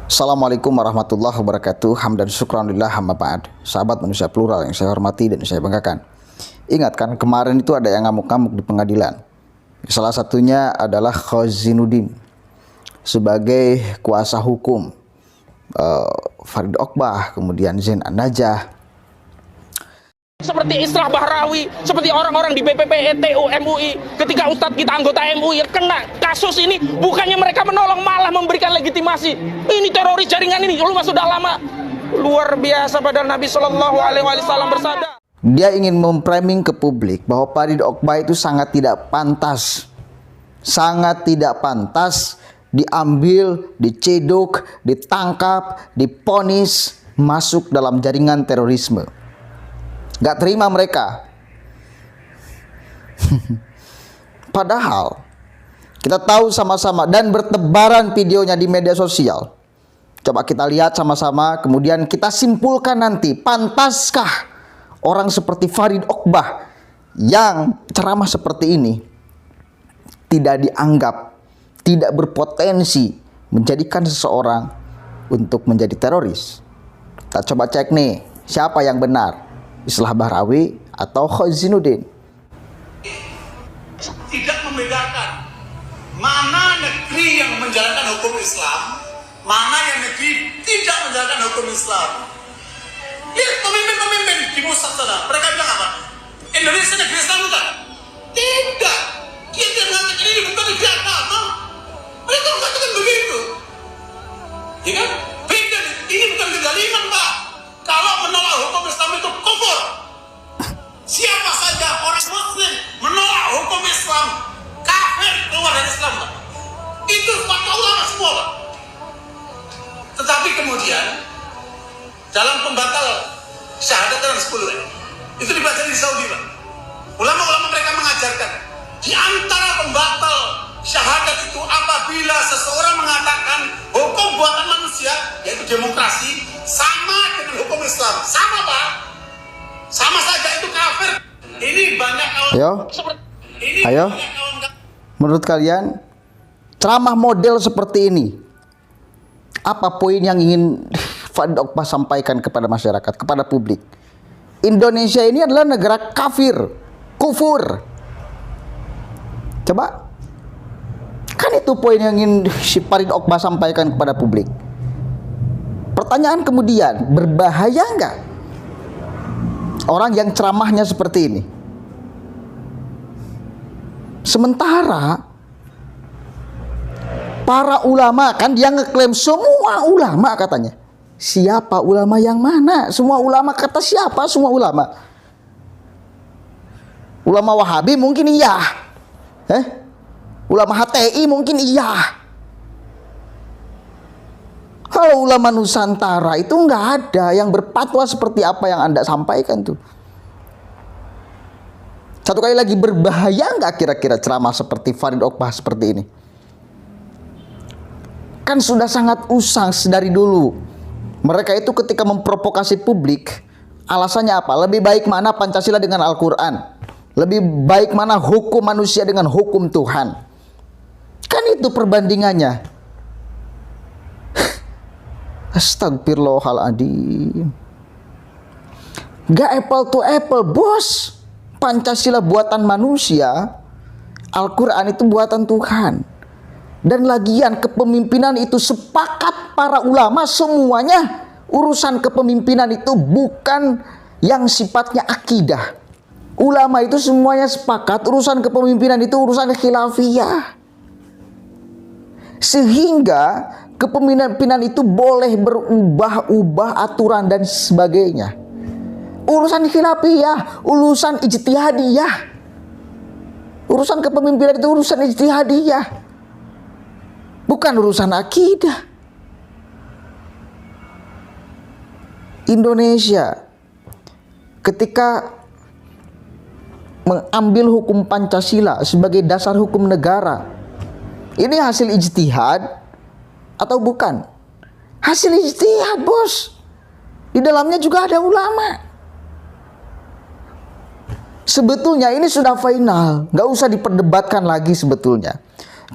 Assalamualaikum warahmatullahi wabarakatuh. Hamdan syukranillah hamma ba'd. Sahabat manusia plural yang saya hormati dan saya banggakan. Ingat kan kemarin itu ada yang ngamuk-ngamuk di pengadilan. Salah satunya adalah Khazinuddin sebagai kuasa hukum Farid Oqbah, kemudian Zain An-Najah. Seperti Islah Bahrawi, seperti orang-orang di BPP, ETU, MUI. Ketika Ustadz kita anggota MUI kena kasus ini, bukannya mereka menolong, malah memberikan legitimasi. Ini teroris jaringan ini, lu sudah lama. Luar biasa, padahal Nabi Shallallahu Alaihi Wasallam bersabda. Dia ingin memframing ke publik bahwa Farid Oqbah itu sangat tidak pantas diambil, dicedok, ditangkap, diponis masuk dalam jaringan terorisme. Gak terima mereka. Padahal kita tahu sama-sama dan bertebaran videonya di media sosial. Coba kita lihat sama-sama, kemudian kita simpulkan nanti, pantaskah orang seperti Farid Oqbah yang ceramah seperti ini tidak dianggap, tidak berpotensi menjadikan seseorang untuk menjadi teroris? Kita coba cek nih, siapa yang benar? Islah Bahrawi atau Khazinuddin? Tidak membedakan mana negeri yang menjalankan hukum Islam, mana yang negeri tidak menjalankan hukum Islam. Lihat pemimpin-pemimpin di pusat sana, mereka bilang apa? Indonesia negeri Islam bukan? Tidak. Kita mengatakan ini bukan negeri agama. Mereka mengatakan begitu. Ya kan? Beda. Ini bukan kezaliman, Pak. Kalau menolak hukum Islam itu kufur. Siapa saja orang Muslim menolak hukum Islam, kafir, keluar dari Islam, Pak. Itu fatwa ulama semua, Pak. Tetapi kemudian dalam pembatal syahadat yang 10 itu dibaca di Saudi, Pak. Ulama-ulama mereka mengajarkan di antara pembatal syahadat itu apabila seseorang mengatakan hukum buatan manusia, yaitu demokrasi, sama dengan hukum Islam. Sama, Pak. Sama saja itu kafir. Ini banyak Ayo. Menurut kalian ceramah model seperti ini, apa poin yang ingin Farid Oqbah sampaikan kepada masyarakat, kepada publik? Indonesia ini adalah negara kafir, kufur. Coba, kan itu poin yang ingin si Farid Oqbah sampaikan kepada publik. Pertanyaan kemudian, berbahaya nggak orang yang ceramahnya seperti ini? Sementara para ulama, kan dia ngeklaim semua ulama katanya. Siapa ulama yang mana? Semua ulama kata siapa? Semua ulama. Ulama Wahabi mungkin iya. Ulama HTI mungkin iya. Kalau ulama Nusantara itu nggak ada yang berfatwa seperti apa yang Anda sampaikan tuh. Satu kali lagi, berbahaya nggak kira-kira ceramah seperti Farid Oqbah seperti ini? Kan sudah sangat usang dari dulu. Mereka itu ketika memprovokasi publik, alasannya apa? Lebih baik mana Pancasila dengan Al-Quran? Lebih baik mana hukum manusia dengan hukum Tuhan? Kan itu perbandingannya. Astagfirullahaladzim. Gak apple to apple, bos. Pancasila buatan manusia, Al-Quran itu buatan Tuhan. Dan lagian kepemimpinan itu sepakat para ulama semuanya. Urusan kepemimpinan itu bukan yang sifatnya akidah. Ulama itu semuanya sepakat urusan kepemimpinan itu urusan khilafiyah. Sehingga kepemimpinan itu boleh berubah-ubah aturan dan sebagainya. Urusan khilafiyah, urusan ijtihadiyah. Urusan kepemimpinan itu urusan ijtihadiyah, bukan urusan akidah. Indonesia ketika mengambil hukum Pancasila sebagai dasar hukum negara, ini hasil ijtihad atau bukan? Hasil ijtihad, bos. Di dalamnya juga ada ulama. Sebetulnya ini sudah final, nggak usah diperdebatkan lagi sebetulnya.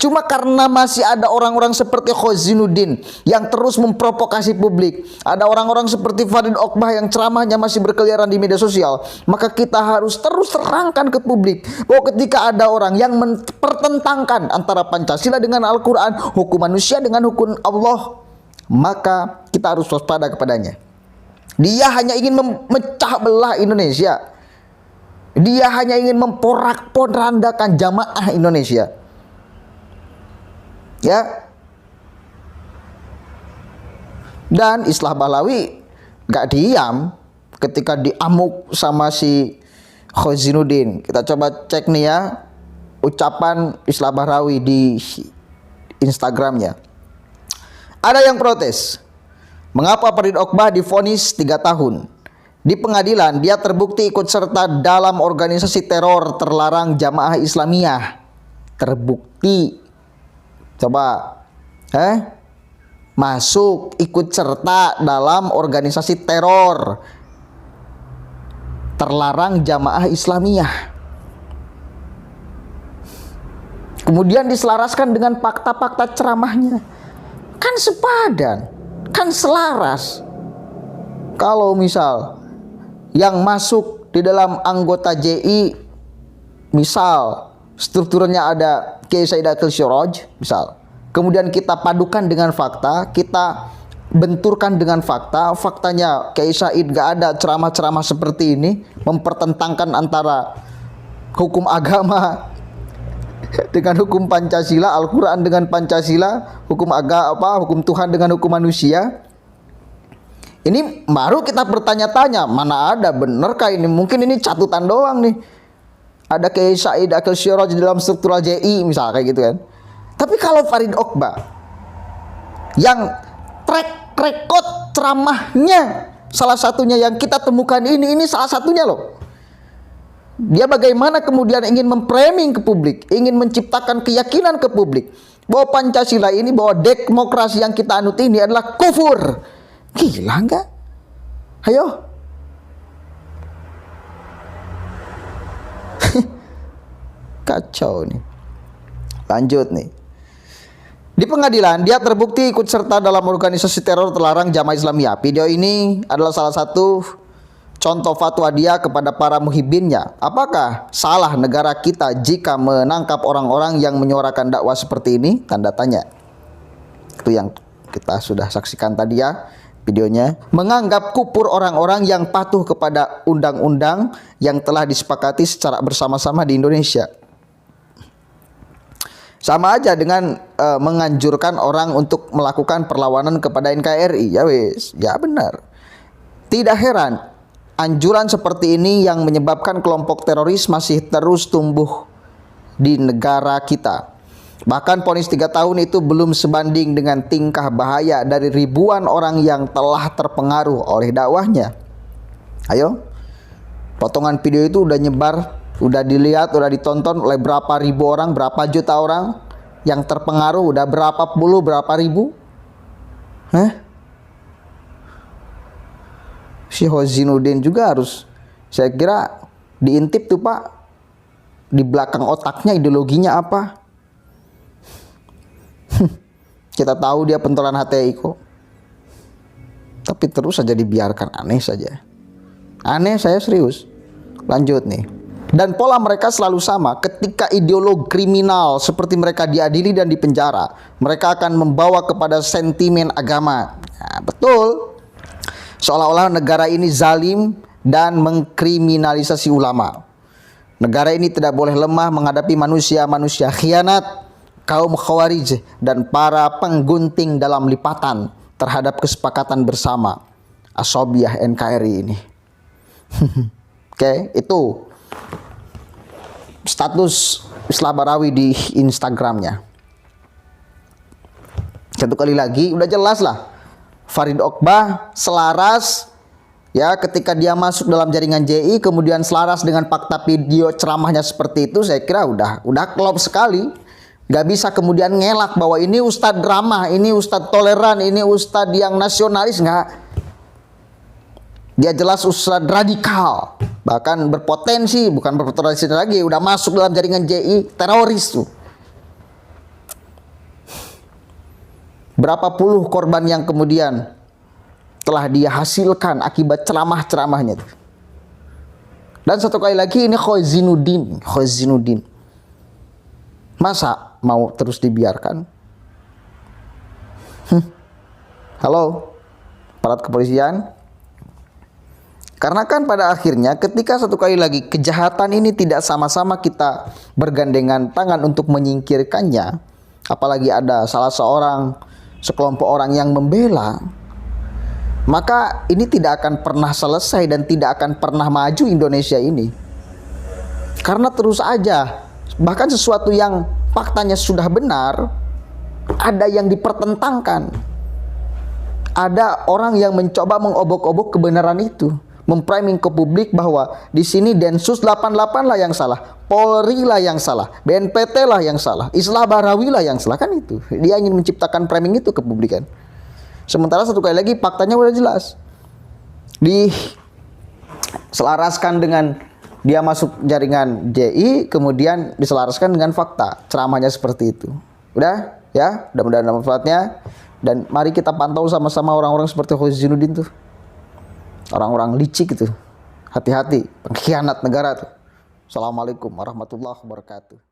Cuma karena masih ada orang-orang seperti Khozinuddin yang terus memprovokasi publik, ada orang-orang seperti Farid Oqbah yang ceramahnya masih berkeliaran di media sosial, maka kita harus terus terangkan ke publik bahwa ketika ada orang yang mempertentangkan antara Pancasila dengan Al-Quran, hukum manusia dengan hukum Allah, maka kita harus waspada kepadanya. Dia hanya ingin memecah belah Indonesia. Dia hanya ingin memporak-porandakan jamaah Indonesia. Ya. Dan Islah Bahlawi gak diam ketika diamuk sama si Khozinuddin. Kita coba cek nih ya ucapan Islah Bahlawi di Instagramnya. Ada yang protes. Mengapa Farid Oqbah divonis 3 tahun? Di pengadilan dia terbukti ikut serta dalam organisasi teror terlarang Jamaah Islamiyah. Terbukti. Coba. Masuk ikut serta dalam organisasi teror terlarang Jamaah Islamiyah. Kemudian diselaraskan dengan fakta-fakta ceramahnya. Kan sepadan. Kan selaras. Kalau misal yang masuk di dalam anggota JI, misal strukturnya ada Kiai Said Akil Siraj, misal, kemudian kita padukan dengan fakta, kita benturkan dengan fakta, faktanya Kiai Said gak ada ceramah-ceramah seperti ini, mempertentangkan antara hukum agama dengan hukum Pancasila, Al-Quran dengan Pancasila, hukum hukum Tuhan dengan hukum manusia. Ini baru kita bertanya-tanya, mana ada benerkah ini? Mungkin ini catutan doang nih. Ada Kiai Said Akil Siraj di dalam struktural JI misal kayak gitu kan. Tapi kalau Farid Oqbah yang track record ceramahnya salah satunya yang kita temukan ini salah satunya loh. Dia bagaimana kemudian ingin memframing ke publik, ingin menciptakan keyakinan ke publik bahwa Pancasila ini, bahwa demokrasi yang kita anut ini adalah kufur. Gila enggak? Ayo. Kacau nih. Lanjut nih. Di pengadilan dia terbukti ikut serta dalam organisasi teror terlarang Jamaah Islamiyah. Video ini adalah salah satu contoh fatwa dia kepada para muhibbinnya. Apakah salah negara kita jika menangkap orang-orang yang menyuarakan dakwah seperti ini? Tanda tanya. Itu yang kita sudah saksikan tadi ya videonya. Menganggap kufur orang-orang yang patuh kepada undang-undang yang telah disepakati secara bersama-sama di Indonesia. Sama aja dengan menganjurkan orang untuk melakukan perlawanan kepada NKRI. Ya wis, ya benar. Tidak heran anjuran seperti ini yang menyebabkan kelompok teroris masih terus tumbuh di negara kita. Bahkan vonis 3 tahun itu belum sebanding dengan tingkah bahaya dari ribuan orang yang telah terpengaruh oleh dakwahnya. Ayo, potongan video itu udah nyebar, udah dilihat, udah ditonton oleh berapa ribu orang, berapa juta orang yang terpengaruh, udah berapa puluh, berapa ribu. Si Khozinuddin juga harus, saya kira, diintip tuh Pak, di belakang otaknya ideologinya apa. Kita tahu dia pentolan HTI kok, tapi terus saja dibiarkan. Aneh saja, aneh, saya serius. Lanjut nih. Dan pola mereka selalu sama. Ketika ideologi kriminal seperti mereka diadili dan dipenjara, mereka akan membawa kepada sentimen agama. Nah, betul. Seolah-olah negara ini zalim dan mengkriminalisasi ulama. Negara ini tidak boleh lemah menghadapi manusia-manusia khianat, kaum khawarij, dan para penggunting dalam lipatan terhadap kesepakatan bersama Asobiyah NKRI ini. Oke, itu status Islah Bahlawi di Instagramnya. Satu kali lagi, udah jelas lah. Farid Oqbah selaras ya ketika dia masuk dalam jaringan JI, kemudian selaras dengan fakta video ceramahnya seperti itu. Saya kira udah klop sekali. Gak bisa kemudian ngelak bahwa ini ustadz drama, ini ustadz toleran, ini ustadz yang nasionalis. Nggak. Dia jelas ustadz radikal, bahkan berpotensi, bukan berpotensi lagi, udah masuk dalam jaringan JI, teroris tuh. Berapa puluh korban yang kemudian telah dia hasilkan akibat ceramah-ceramahnya. Dan satu kali lagi ini Khozinuddin. Masa mau terus dibiarkan? Halo, aparat kepolisian. Karena kan pada akhirnya ketika satu kali lagi kejahatan ini tidak sama-sama kita bergandengan tangan untuk menyingkirkannya, apalagi ada salah seorang sekelompok orang yang membela, maka ini tidak akan pernah selesai dan tidak akan pernah maju Indonesia ini. Karena terus aja, bahkan sesuatu yang faktanya sudah benar, ada yang dipertentangkan. Ada orang yang mencoba mengobok-obok kebenaran itu, mempriming ke publik bahwa di sini Densus 88 lah yang salah, Polri lah yang salah, BNPT lah yang salah, Islah Bahrawi lah yang salah, kan itu. Dia ingin menciptakan framing itu ke publik kan. Sementara satu kali lagi faktanya udah jelas. Diselaraskan dengan dia masuk jaringan JI, kemudian diselaraskan dengan fakta ceramahnya seperti itu. Udah ya, mudah-mudahan ada manfaatnya. Dan mari kita pantau sama-sama orang-orang seperti Khozinuddin tuh. Orang-orang licik itu. Hati-hati, pengkhianat negara tuh. Assalamualaikum warahmatullahi wabarakatuh.